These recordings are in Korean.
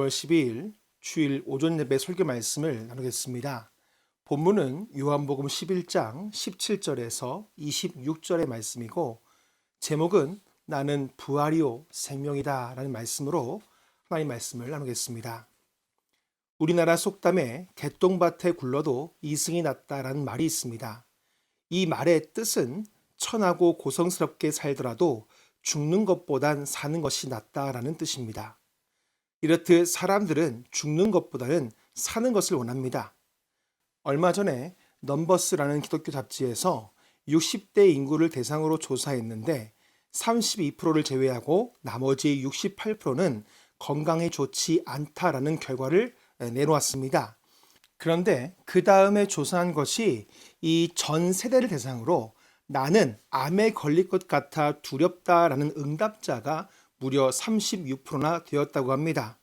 3월 12일 주일 오전 예배 설교 말씀을 나누겠습니다. 본문은 요한복음 11장 17절에서 26절의 말씀이고 제목은 나는 부활이요 생명이다 라는 말씀으로 하나님 말씀을 나누겠습니다. 우리나라 속담에 개똥밭에 굴러도 이승이 낫다라는 말이 있습니다. 이 말의 뜻은 천하고 고성스럽게 살더라도 죽는 것보단 사는 것이 낫다라는 뜻입니다. 이렇듯 사람들은 죽는 것보다는 사는 것을 원합니다. 얼마 전에 넘버스라는 기독교 잡지에서 60대 인구를 대상으로 조사했는데 32%를 제외하고 나머지 68%는 건강에 좋지 않다라는 결과를 내놓았습니다. 그런데 그 다음에 조사한 것이 이 전 세대를 대상으로 나는 암에 걸릴 것 같아 두렵다라는 응답자가 무려 36%나 되었다고 합니다.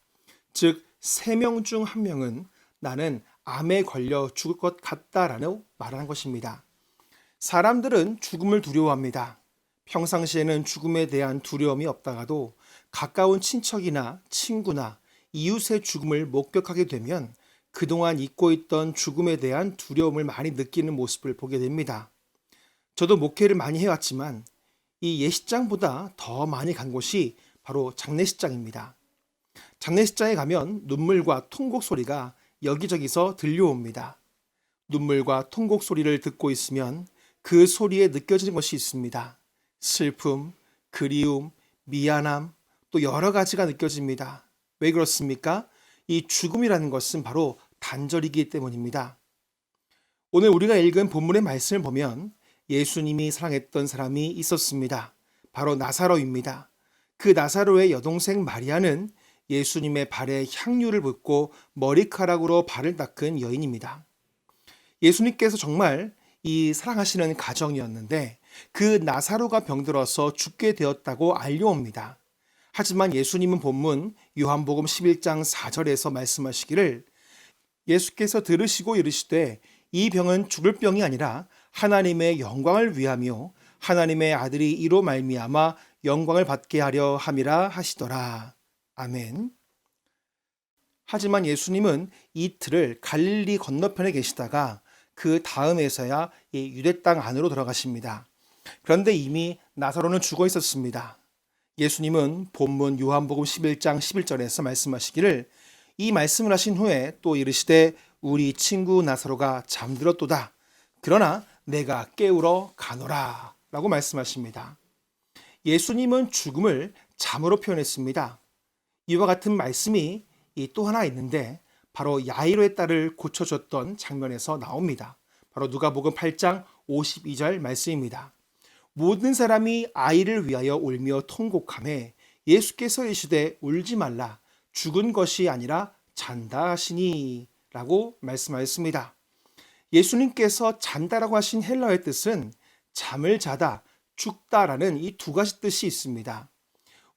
즉 3명 중 1명은 나는 암에 걸려 죽을 것 같다라고 말하는 것입니다. 사람들은 죽음을 두려워합니다. 평상시에는 죽음에 대한 두려움이 없다가도 가까운 친척이나 친구나 이웃의 죽음을 목격하게 되면 그동안 잊고 있던 죽음에 대한 두려움을 많이 느끼는 모습을 보게 됩니다. 저도 목회를 많이 해왔지만 이 예식장보다 더 많이 간 곳이 바로 장례식장입니다. 장례식장에 가면 눈물과 통곡 소리가 여기저기서 들려옵니다. 눈물과 통곡 소리를 듣고 있으면 그 소리에 느껴지는 것이 있습니다. 슬픔, 그리움, 미안함, 또 여러 가지가 느껴집니다. 왜 그렇습니까? 이 죽음이라는 것은 바로 단절이기 때문입니다. 오늘 우리가 읽은 본문의 말씀을 보면 예수님이 사랑했던 사람이 있었습니다. 바로 나사로입니다. 그 나사로의 여동생 마리아는 예수님의 발에 향유를 붓고 머리카락으로 발을 닦은 여인입니다. 예수님께서 정말 이 사랑하시는 가정이었는데 그 나사로가 병들어서 죽게 되었다고 알려옵니다. 하지만 예수님은 본문 요한복음 11장 4절에서 말씀하시기를 예수께서 들으시고 이르시되 이 병은 죽을 병이 아니라 하나님의 영광을 위하며 하나님의 아들이 이로 말미암아 영광을 받게 하려 함이라 하시더라. 아멘. 하지만 예수님은 이틀을 갈릴리 건너편에 계시다가 그 다음에서야 유대 땅 안으로 들어가십니다. 그런데 이미 나사로는 죽어 있었습니다. 예수님은 본문 요한복음 11장 11절에서 말씀하시기를 이 말씀을 하신 후에 또 이르시되 우리 친구 나사로가 잠들었도다. 그러나 내가 깨우러 가노라 라고 말씀하십니다. 예수님은 죽음을 잠으로 표현했습니다. 이와 같은 말씀이 또 하나 있는데 바로 야이로의 딸을 고쳐줬던 장면에서 나옵니다. 바로 누가복음 8장 52절 말씀입니다. 모든 사람이 아이를 위하여 울며 통곡하매 예수께서 이르시되 울지 말라 죽은 것이 아니라 잔다 하시니 라고 말씀하였습니다. 예수님께서 잔다라고 하신 헬라어의 뜻은 잠을 자다, 죽다라는 이 두 가지 뜻이 있습니다.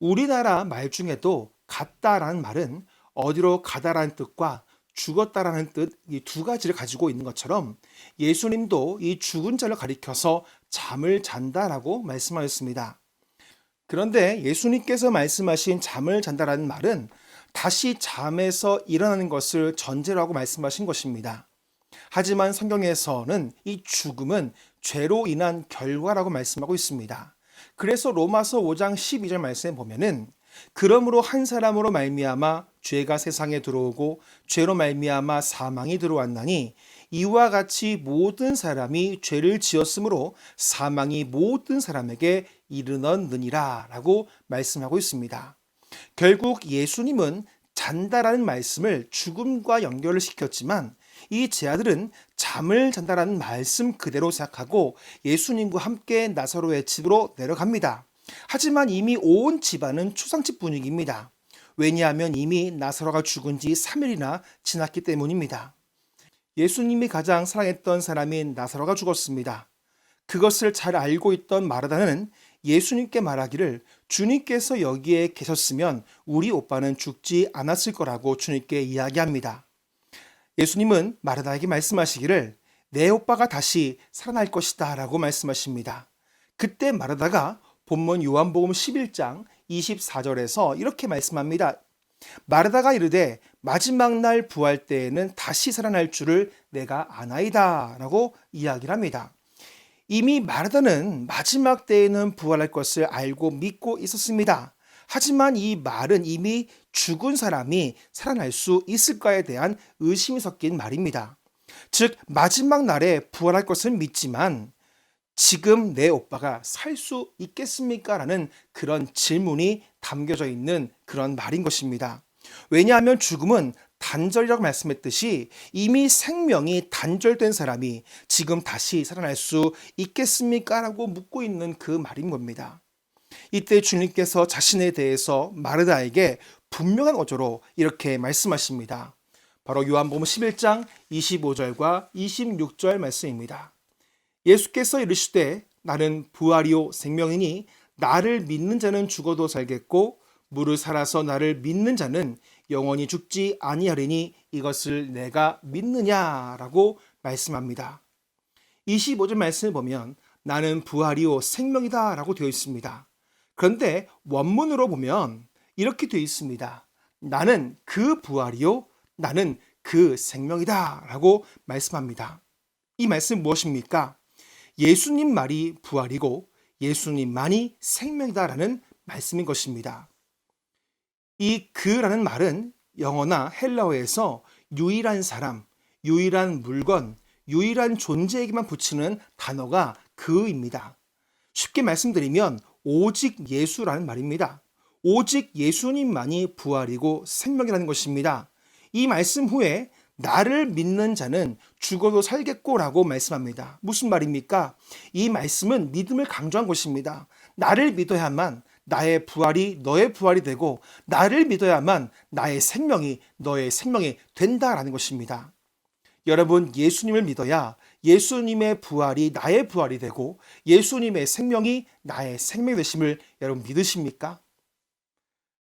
우리나라 말 중에도 갔다라는 말은 어디로 가다라는 뜻과 죽었다라는 뜻 이 두 가지를 가지고 있는 것처럼 예수님도 이 죽은 자를 가리켜서 잠을 잔다라고 말씀하였습니다. 그런데 예수님께서 말씀하신 잠을 잔다라는 말은 다시 잠에서 일어나는 것을 전제로 하고 말씀하신 것입니다. 하지만 성경에서는 이 죽음은 죄로 인한 결과라고 말씀하고 있습니다. 그래서 로마서 5장 12절 말씀에 보면은 그러므로 한 사람으로 말미암아 죄가 세상에 들어오고 죄로 말미암아 사망이 들어왔나니 이와 같이 모든 사람이 죄를 지었으므로 사망이 모든 사람에게 이르렀느니라 라고 말씀하고 있습니다. 결국 예수님은 잔다라는 말씀을 죽음과 연결을 시켰지만 이 제자들은 잠을 잔다라는 말씀 그대로 생각하고 예수님과 함께 나사로의 집으로 내려갑니다. 하지만 이미 온 집안은 초상집 분위기입니다. 왜냐하면 이미 나사로가 죽은 지 3일이나 지났기 때문입니다. 예수님이 가장 사랑했던 사람인 나사로가 죽었습니다. 그것을 잘 알고 있던 마르다는 예수님께 말하기를 주님께서 여기에 계셨으면 우리 오빠는 죽지 않았을 거라고 주님께 이야기합니다. 예수님은 마르다에게 말씀하시기를 내 오빠가 다시 살아날 것이다 라고 말씀하십니다. 그때 마르다가 본문 요한복음 11장 24절에서 이렇게 말씀합니다. 마르다가 이르되 마지막 날 부활 때에는 다시 살아날 줄을 내가 아나이다 라고 이야기를 합니다. 이미 마르다는 마지막 때에는 부활할 것을 알고 믿고 있었습니다. 하지만 이 말은 이미 죽은 사람이 살아날 수 있을까에 대한 의심이 섞인 말입니다. 즉, 마지막 날에 부활할 것을 믿지만 지금 내 오빠가 살 수 있겠습니까? 라는 그런 질문이 담겨져 있는 그런 말인 것입니다. 왜냐하면 죽음은 단절이라고 말씀했듯이 이미 생명이 단절된 사람이 지금 다시 살아날 수 있겠습니까? 라고 묻고 있는 그 말인 겁니다. 이때 주님께서 자신에 대해서 마르다에게 분명한 어조로 이렇게 말씀하십니다. 바로 요한복음 11장 25절과 26절 말씀입니다. 예수께서 이르시되 나는 부활이요 생명이니 나를 믿는 자는 죽어도 살겠고 무릇 살아서 나를 믿는 자는 영원히 죽지 아니하리니 이것을 내가 믿느냐라고 말씀합니다. 25절 말씀을 보면 나는 부활이요 생명이다 라고 되어 있습니다. 그런데 원문으로 보면 이렇게 되어 있습니다. 나는 그 부활이요 나는 그 생명이다 라고 말씀합니다. 이 말씀 무엇입니까? 예수님 말이 부활이고 예수님만이 생명이다라는 말씀인 것입니다. 이 그라는 말은 영어나 헬라어에서 유일한 사람, 유일한 물건, 유일한 존재에게만 붙이는 단어가 그입니다. 쉽게 말씀드리면 오직 예수라는 말입니다. 오직 예수님만이 부활이고 생명이라는 것입니다. 이 말씀 후에 나를 믿는 자는 죽어도 살겠고라고 말씀합니다. 무슨 말입니까? 이 말씀은 믿음을 강조한 것입니다. 나를 믿어야만 나의 부활이 너의 부활이 되고 나를 믿어야만 나의 생명이 너의 생명이 된다라는 것입니다. 여러분, 예수님을 믿어야 예수님의 부활이 나의 부활이 되고 예수님의 생명이 나의 생명이 되심을 여러분 믿으십니까?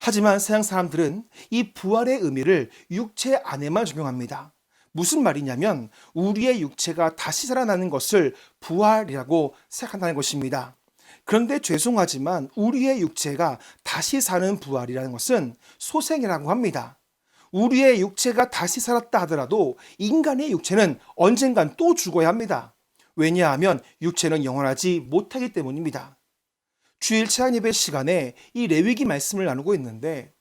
하지만 서양 사람들은 이 부활의 의미를 육체 안에만 적용합니다. 무슨 말이냐면 우리의 육체가 다시 살아나는 것을 부활이라고 생각한다는 것입니다. 그런데 죄송하지만 우리의 육체가 다시 사는 부활이라는 것은 소생이라고 합니다. 우리의 육체가 다시 살았다 하더라도 인간의 육체는 언젠간 또 죽어야 합니다. 왜냐하면 육체는 영원하지 못하기 때문입니다. 주일 찬양 예배 시간에 이 레위기 말씀을 나누고 있는데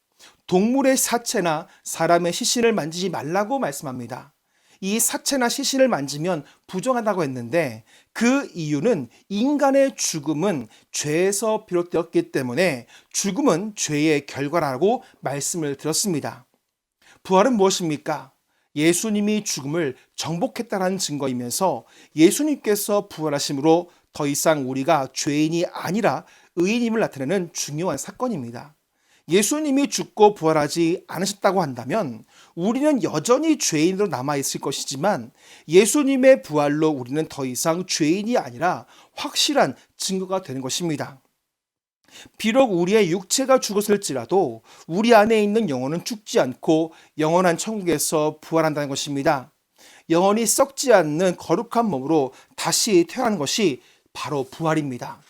동물의 사체나 사람의 시신을 만지지 말라고 말씀합니다. 이 사체나 시신을 만지면 부정하다고 했는데 그 이유는 인간의 죽음은 죄에서 비롯되었기 때문에 죽음은 죄의 결과라고 말씀을 드렸습니다. 부활은 무엇입니까? 예수님이 죽음을 정복했다는 증거이면서 예수님께서 부활하심으로 더 이상 우리가 죄인이 아니라 의인임을 나타내는 중요한 사건입니다. 예수님이 죽고 부활하지 않으셨다고 한다면 우리는 여전히 죄인으로 남아있을 것이지만 예수님의 부활로 우리는 더 이상 죄인이 아니라 확실한 증거가 되는 것입니다. 비록 우리의 육체가 죽었을지라도 우리 안에 있는 영혼은 죽지 않고 영원한 천국에서 부활한다는 것입니다. 영원히 썩지 않는 거룩한 몸으로 다시 태어나는 것이 바로 부활입니다.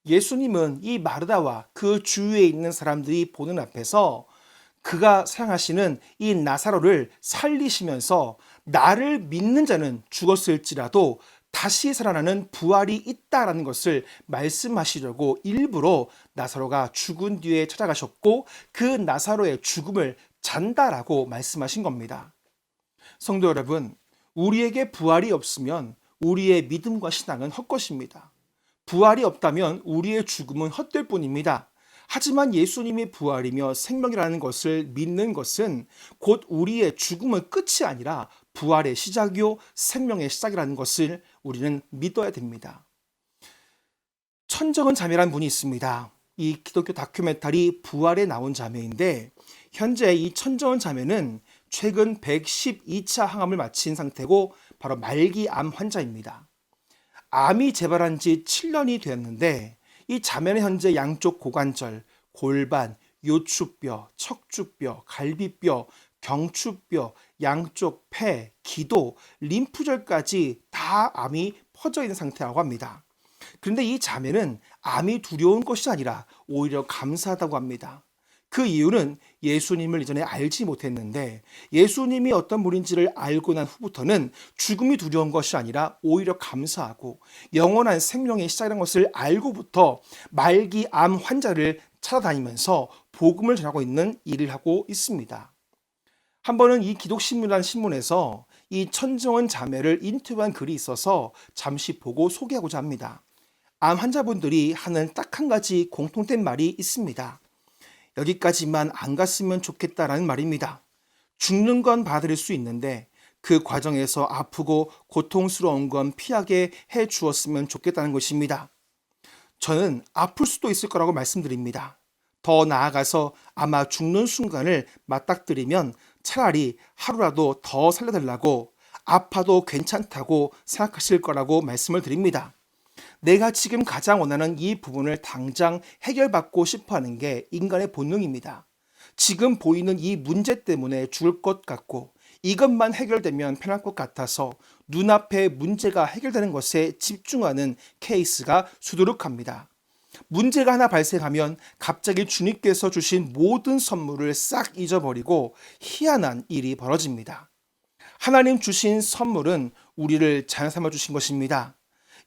예수님은 이 마르다와 그 주위에 있는 사람들이 보는 앞에서 그가 사용하시는 이 나사로를 살리시면서 나를 믿는 자는 죽었을지라도 다시 살아나는 부활이 있다라는 것을 말씀하시려고 일부러 나사로가 죽은 뒤에 찾아가셨고 그 나사로의 죽음을 잔다라고 말씀하신 겁니다. 성도 여러분, 우리에게 부활이 없으면 우리의 믿음과 신앙은 헛것입니다. 부활이 없다면 우리의 죽음은 헛될 뿐입니다. 하지만 예수님이 부활이며 생명이라는 것을 믿는 것은 곧 우리의 죽음은 끝이 아니라 부활의 시작이요 생명의 시작이라는 것을 우리는 믿어야 됩니다. 천정은 자매라는 분이 있습니다. 이 기독교 다큐멘터리 부활에 나온 자매인데 현재 이 천정은 자매는 최근 112차 항암을 마친 상태고 바로 말기암 환자입니다. 암이 재발한 지 7년이 되었는데 이 자매는 현재 양쪽 고관절, 골반, 요추뼈, 척추뼈, 갈비뼈, 경추뼈, 양쪽 폐, 기도, 림프절까지 다 암이 퍼져 있는 상태라고 합니다. 그런데 이 자매는 암이 두려운 것이 아니라 오히려 감사하다고 합니다. 그 이유는 예수님을 이전에 알지 못했는데 예수님이 어떤 분인지를 알고 난 후부터는 죽음이 두려운 것이 아니라 오히려 감사하고 영원한 생명의 시작이라는 것을 알고부터 말기 암 환자를 찾아다니면서 복음을 전하고 있는 일을 하고 있습니다. 한 번은 이 기독신문이라는 신문에서 이 천정원 자매를 인터뷰한 글이 있어서 잠시 보고 소개하고자 합니다. 암 환자분들이 하는 딱 한 가지 공통된 말이 있습니다. 여기까지만 안 갔으면 좋겠다라는 말입니다. 죽는 건 받아들일 수 있는데 그 과정에서 아프고 고통스러운 건 피하게 해 주었으면 좋겠다는 것입니다. 저는 아플 수도 있을 거라고 말씀드립니다. 더 나아가서 아마 죽는 순간을 맞닥뜨리면 차라리 하루라도 더 살려달라고 아파도 괜찮다고 생각하실 거라고 말씀을 드립니다. 내가 지금 가장 원하는 이 부분을 당장 해결받고 싶어 하는 게 인간의 본능입니다. 지금 보이는 이 문제 때문에 죽을 것 같고 이것만 해결되면 편할 것 같아서 눈앞에 문제가 해결되는 것에 집중하는 케이스가 수두룩합니다. 문제가 하나 발생하면 갑자기 주님께서 주신 모든 선물을 싹 잊어버리고 희한한 일이 벌어집니다. 하나님 주신 선물은 우리를 잘 삼아 주신 것입니다.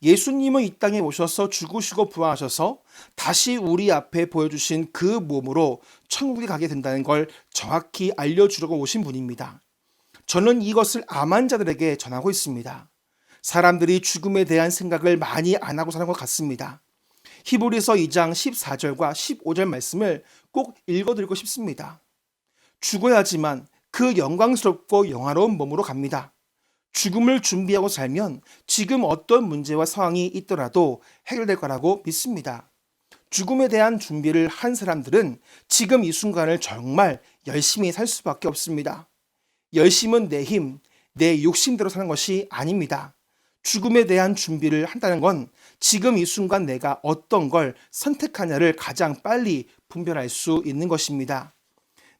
예수님은 이 땅에 오셔서 죽으시고 부활하셔서 다시 우리 앞에 보여주신 그 몸으로 천국에 가게 된다는 걸 정확히 알려주려고 오신 분입니다. 저는 이것을 암 환자들에게 전하고 있습니다. 사람들이 죽음에 대한 생각을 많이 안 하고 사는 것 같습니다. 히브리서 2장 14절과 15절 말씀을 꼭 읽어드리고 싶습니다. 죽어야지만 그 영광스럽고 영화로운 몸으로 갑니다. 죽음을 준비하고 살면 지금 어떤 문제와 상황이 있더라도 해결될 거라고 믿습니다. 죽음에 대한 준비를 한 사람들은 지금 이 순간을 정말 열심히 살 수밖에 없습니다. 열심은 내 힘, 내 욕심대로 사는 것이 아닙니다. 죽음에 대한 준비를 한다는 건 지금 이 순간 내가 어떤 걸 선택하냐를 가장 빨리 분별할 수 있는 것입니다.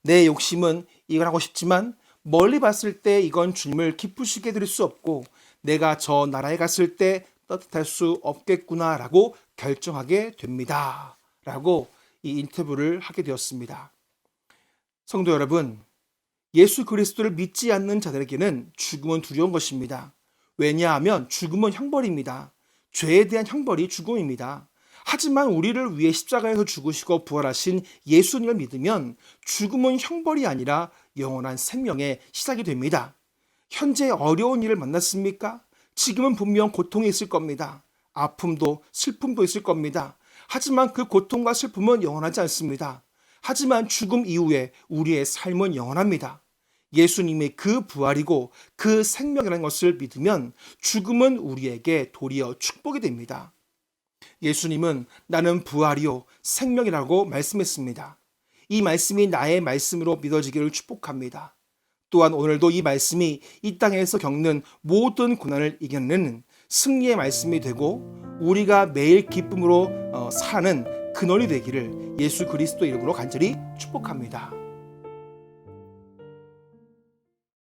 내 욕심은 이걸 하고 싶지만 멀리 봤을 때 이건 주님을 기쁘시게 드릴 수 없고 내가 저 나라에 갔을 때 따뜻할 수 없겠구나라고 결정하게 됩니다. 라고 이 인터뷰를 하게 되었습니다. 성도 여러분, 예수 그리스도를 믿지 않는 자들에게는 죽음은 두려운 것입니다. 왜냐하면 죽음은 형벌입니다. 죄에 대한 형벌이 죽음입니다. 하지만 우리를 위해 십자가에서 죽으시고 부활하신 예수님을 믿으면 죽음은 형벌이 아니라 영원한 생명의 시작이 됩니다. 현재 어려운 일을 만났습니까? 지금은 분명 고통이 있을 겁니다. 아픔도 슬픔도 있을 겁니다. 하지만 그 고통과 슬픔은 영원하지 않습니다. 하지만 죽음 이후에 우리의 삶은 영원합니다. 예수님의 그 부활이고 그 생명이라는 것을 믿으면 죽음은 우리에게 도리어 축복이 됩니다. 예수님은 나는 부활이요 생명이라고 말씀했습니다. 이 말씀이 나의 말씀으로 믿어지기를 축복합니다. 또한 오늘도 이 말씀이 이 땅에서 겪는 모든 고난을 이겨내는 승리의 말씀이 되고 우리가 매일 기쁨으로 사는 근원이 되기를 예수 그리스도 이름으로 간절히 축복합니다.